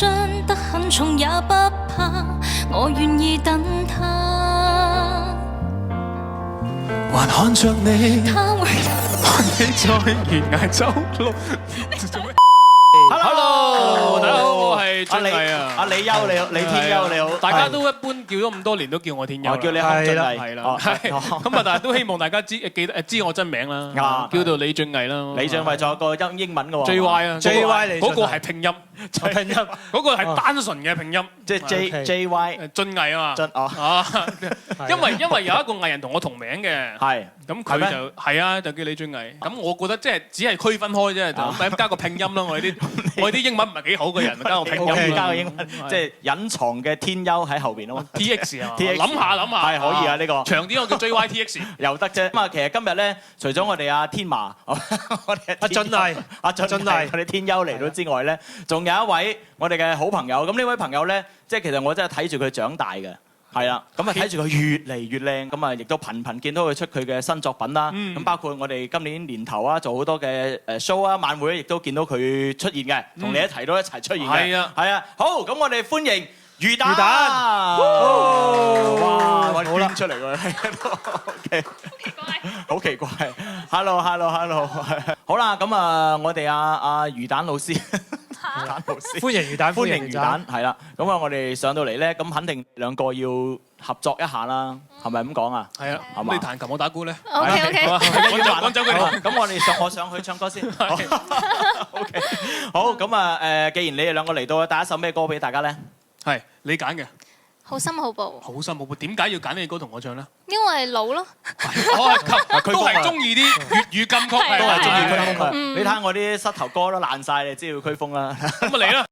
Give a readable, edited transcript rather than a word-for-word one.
傷得很重也不怕，我願意等他。還看着你，他會看你在懸崖走路。Hello，大家好，我係俊毅啊。阿李優你好，李天優你好。大家都一般叫咗咁多年都叫我天優。我叫你康俊毅。係啦，咁啊，但係都希望大家知我真名啦。叫做李俊毅啦。李俊毅仲有個英文嘅喎。JY 啊 ，JY 嗰個係拼音，嗰個係單純嘅拼音，即係 JY 俊毅啊嘛。哦。因為有一個藝人同我同名嘅。係。咁佢就係啊，就叫李俊毅。咁我覺得即係只係區分開啫，就加個拼音啦。我啲英文唔係幾好嘅人，加個拼音，加個英文，即係隱藏嘅天優喺後邊啊嘛。TX 啊，諗下係可以啊呢個。長啲我叫 JYTX 又得啫。咁啊，其實今日咧，除咗我哋阿天麻，我哋阿俊毅，我哋天優嚟到之外咧，仲有一位我哋嘅好朋友。咁呢位朋友咧，即係其實我真係睇住佢長大嘅。係啦，咁啊睇住佢越嚟越靚，咁啊亦都頻頻見到佢出佢嘅新作品啦。咁包括我哋今年年頭啊，做好多嘅show 啊晚會，亦都見到佢出現嘅，同你一齊都一齊出現嘅。係啊，好，咁我哋歡迎魚蛋。哇，我哋編出嚟喎，好奇怪。Hello，好啦，咁啊，我哋阿魚蛋老師。歡迎魚蛋，歡迎魚蛋，係啦。咁啊，我哋上到嚟咧，咁肯定兩個要合作一下啦，係咪咁講啊？係啊，咁你彈琴我打鼓咧。OK，講走佢哋。咁我上去唱歌先。OK，好。咁啊既然你哋兩個嚟到，帶一首咩歌俾大家咧？係你揀嘅。好心好報。好心好報，點解要揀呢個歌同我唱咧？因為老咯。都係中意啲粵語金曲，都係中意驅風啊！你睇下我啲膝頭哥都爛晒，你知要驅風啦。咁啊嚟啦！